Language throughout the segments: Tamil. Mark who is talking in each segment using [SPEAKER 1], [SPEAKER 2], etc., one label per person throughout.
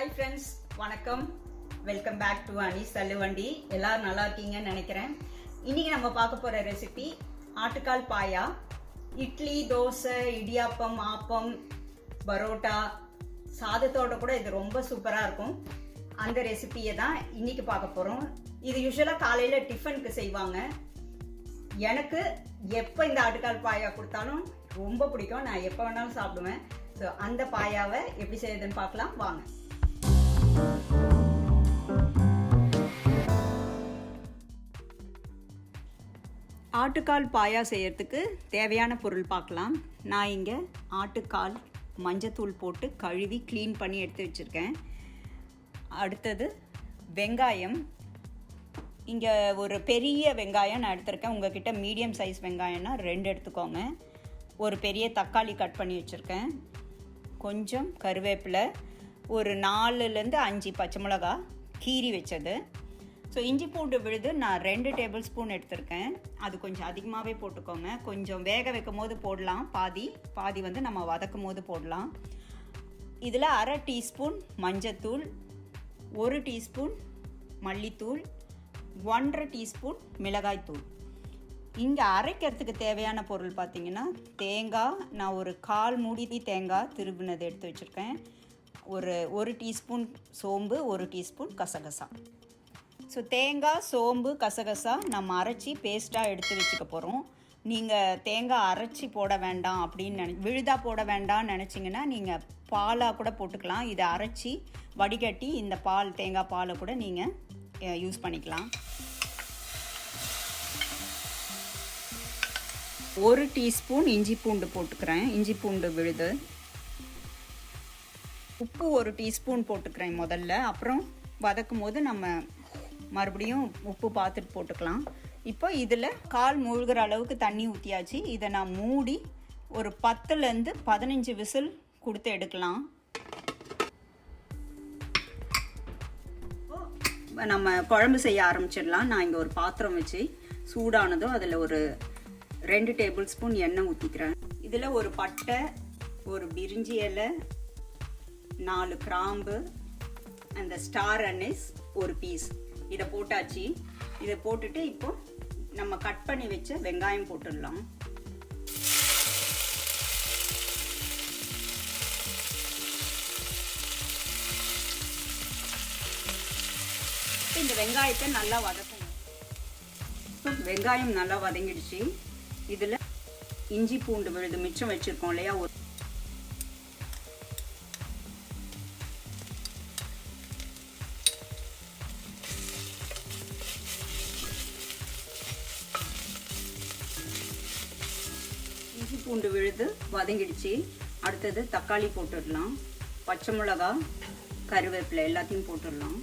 [SPEAKER 1] Hi friends, வணக்கம். Welcome back to AnisThalluvandi. எல்லாரும் நல்லா இருக்கீங்கன்னு நினைக்கிறேன். இன்னைக்கு நம்ம பார்க்க போற ரெசிபி ஆட்டுக்கால் பாயா. இட்லி, தோசை, இடியாப்பம், ஆப்பம், பரோட்டா சாதத்தோட கூட இது ரொம்ப சூப்பரா இருக்கும். அந்த ரெசிபியை தான் இன்னைக்கு பார்க்க போறோம். இது யூசுவலா காலையில டிஃபனுக்கு செய்வாங்க. எனக்கு எப்போ இந்த ஆட்டுக்கால் பாயா கொடுத்தாலும் ரொம்ப பிடிக்கும். நான் எப்போ வேணாலும் சாப்பிடுவேன். ஸோ அந்த பாயாவை எப்படி செய்யுதுன்னு பார்க்கலாம் வாங்க. ஆட்டுக்கால் பாயா செய்யறதுக்கு தேவையான பொருள் பார்க்கலாம். நான் இங்கே ஆட்டுக்கால் மஞ்சத்தூள் போட்டு கழுவி க்ளீன் பண்ணி எடுத்து வச்சுருக்கேன். அடுத்தது வெங்காயம். இங்கே ஒரு பெரிய வெங்காயம் நான் எடுத்திருக்கேன். உங்கள்கிட்ட மீடியம் சைஸ் வெங்காயம்னா 2 எடுத்துக்கோங்க. ஒரு பெரிய தக்காளி கட் பண்ணி வச்சுருக்கேன். கொஞ்சம் கருவேப்பிலை, ஒரு 4லேருந்து 5 பச்சை மிளகா கீரி வச்சது. ஸோ இஞ்சி பூண்டு விழுது நான் 2 டேபிள் ஸ்பூன் எடுத்திருக்கேன். அது கொஞ்சம் அதிகமாகவே போட்டுக்கோங்க. கொஞ்சம் வேக வைக்கும் போது போடலாம், பாதி வந்து நம்ம வதக்கும் போது போடலாம். இதில் 1/2 டீஸ்பூன் மஞ்சத்தூள், 1 டீஸ்பூன் மல்லித்தூள், 1/2 டீஸ்பூன் மிளகாய்த்தூள். இங்கே அரைக்கிறதுக்கு தேவையான பொருள் பார்த்திங்கன்னா தேங்காய். நான் ஒரு 1/4 மூடி தேங்காய் திருவினது எடுத்து வச்சுருக்கேன். ஒரு டீஸ்பூன் சோம்பு, 1 டீஸ்பூன் கசகசா. ஸோ தேங்காய், சோம்பு, கசகசா நம்ம அரைச்சி பேஸ்ட்டாக எடுத்து வச்சுக்க போகிறோம். நீங்கள் தேங்காய் அரைச்சி போட வேண்டாம் அப்படின்னு விழுதாக போட வேண்டாம்னு நினச்சிங்கன்னா நீங்கள் பாலாக கூட போட்டுக்கலாம். இதை அரைச்சி வடிகட்டி இந்த தேங்காய் பாலை கூட நீங்கள் யூஸ் பண்ணிக்கலாம். 1 டீஸ்பூன் இஞ்சி பூண்டு போட்டுக்கிறேன். இஞ்சி பூண்டு விழுது. உப்பு 1 டீஸ்பூன் போட்டுக்கிறேன் முதல்ல. அப்புறம் வதக்கும் போது நம்ம மறுபடியும் உப்பு பார்த்துட்டு போட்டுக்கலாம். இப்போ இதில் கால் மூழ்கிற அளவுக்கு தண்ணி ஊற்றியாச்சு. இதை நான் மூடி ஒரு 10லேருந்து 15 விசில் கொடுத்து எடுக்கலாம். நம்ம குழம்பு செய்ய ஆரம்பிச்சிடலாம். நான் இங்கே ஒரு பாத்திரம் வச்சு சூடானதும் அதில் ஒரு 2 டேபிள் ஸ்பூன் எண்ணெய் ஊற்றிக்கிறேன். இதில் ஒரு பட்டை, ஒரு பிரிஞ்சி இலை, 4 கிராம்பு, அந்த ஸ்டார் அனீஸ் ஒரு பீஸ், இதை போட்டாச்சு. இதை போட்டுட்டு இப்போ நம்ம கட் பண்ணி வச்ச வெங்காயம் போட்டுடலாம். இந்த வெங்காயத்தை நல்லா வதக்கணும். வெங்காயம் நல்லா வதங்கிடுச்சு. இதில் இஞ்சி பூண்டு விழுது மிச்சம் வச்சுருக்கோம் இல்லையா, இஞ்சி பூண்டு விழுது வதங்கிடுச்சு. அடுத்தது தக்காளி போட்டுடலாம். பச்சை மிளகா, கருவேப்பிலை எல்லாத்தையும் போட்டுடலாம்.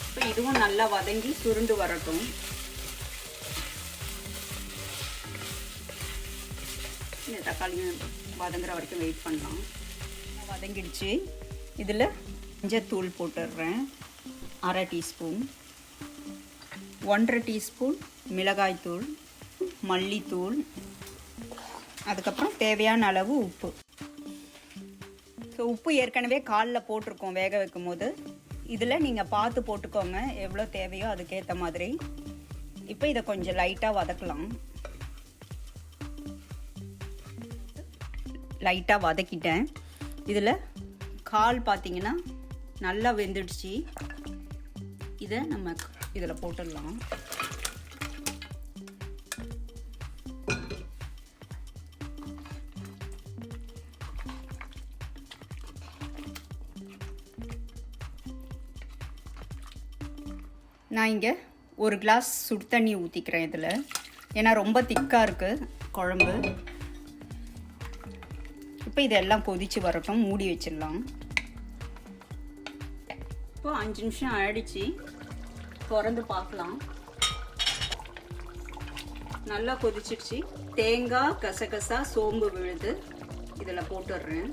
[SPEAKER 1] இப்போ இதுவும் நல்லா வதங்கி சுருண்டு வரட்டும். இந்த தக்காளியும் வதங்குற வரைக்கும் வெயிட் பண்ணலாம். வதங்கிடுச்சு. இதில் மஞ்சத்தூள் போட்டுடுறேன் 1/2 டீஸ்பூன், 1/2 டீஸ்பூன் மிளகாய்த்தூள், மல்லித்தூள், அதுக்கப்புறம் தேவையான அளவு உப்பு. ஸோ உப்பு ஏற்கனவே காலில் போட்டிருக்கோம் வேக வைக்கும் போது. இதில் நீங்கள் பார்த்து போட்டுக்கோங்க எவ்வளோ தேவையோ அதுக்கேற்ற மாதிரி. இப்போ இதை கொஞ்சம் லைட்டாக வதக்கலாம். லைட்டாக வதக்கிட்டேன். இதில் கால் பார்த்திங்கன்னா நல்லா வெந்துடுச்சு. இதை நம்ம இதில் போட்டுடலாம். நான் இங்கே 1 கிளாஸ் சுடு தண்ணி ஊற்றிக்கிறேன் இதில். ஏன்னா ரொம்ப திக்காக இருக்குது குழம்பு. இப்போ இதெல்லாம் கொதித்து வரட்டும், மூடி வச்சிடலாம். இப்போ 5 நிமிஷம் ஆயிடுச்சு. திறந்து பார்க்கலாம். நல்லா கொதிச்சிடுச்சு. தேங்காய், கசகசா, சோம்பு விழுது இதில் போட்டுடுறேன்.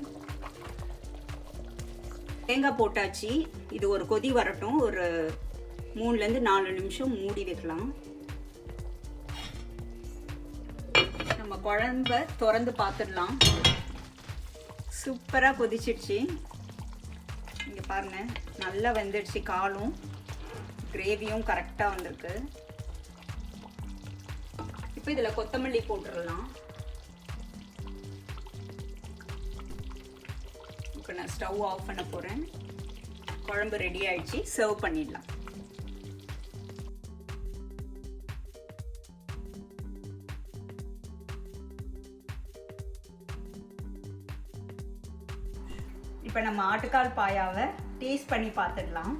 [SPEAKER 1] தேங்காய் போட்டாச்சு. இது ஒரு கொதி வரட்டும். ஒரு 3லேருந்து 4 நிமிஷம் மூடி வைக்கலாம். நம்ம நம்ம குழம்ப திறந்து பார்த்துடலாம். சூப்பராக கொதிச்சிடுச்சு. இங்கே பாருங்கள், நல்லா வெந்துடுச்சு. காலும் கிரேவியும் கரெக்டாக வந்திருக்கு. இப்போ இதில் கொத்தமல்லி போட்டுடலாம். இப்போ நான் ஸ்டவ் ஆஃப் பண்ண போகிறேன். குழம்பு ரெடி ஆயிடுச்சு. சர்வ் பண்ணிடலாம். இப்போ நம்ம ஆட்டுக்கால் பாயாவை டேஸ்ட் பண்ணி பார்த்துடலாம்.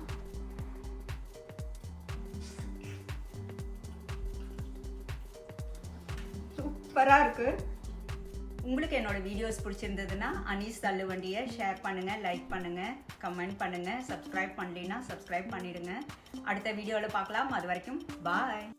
[SPEAKER 1] சூப்பராக இருக்குது. உங்களுக்கு என்னோடய வீடியோஸ் பிடிச்சிருந்ததுன்னா அனீஸ் தள்ளுவண்டியை ஷேர் பண்ணுங்கள், லைக் பண்ணுங்கள், கமெண்ட் பண்ணுங்கள். சப்ஸ்கிரைப் பண்ணலைன்னா சப்ஸ்கிரைப் பண்ணிவிடுங்க. அடுத்த வீடியோவில் பார்க்கலாம். அது வரைக்கும் பாய்.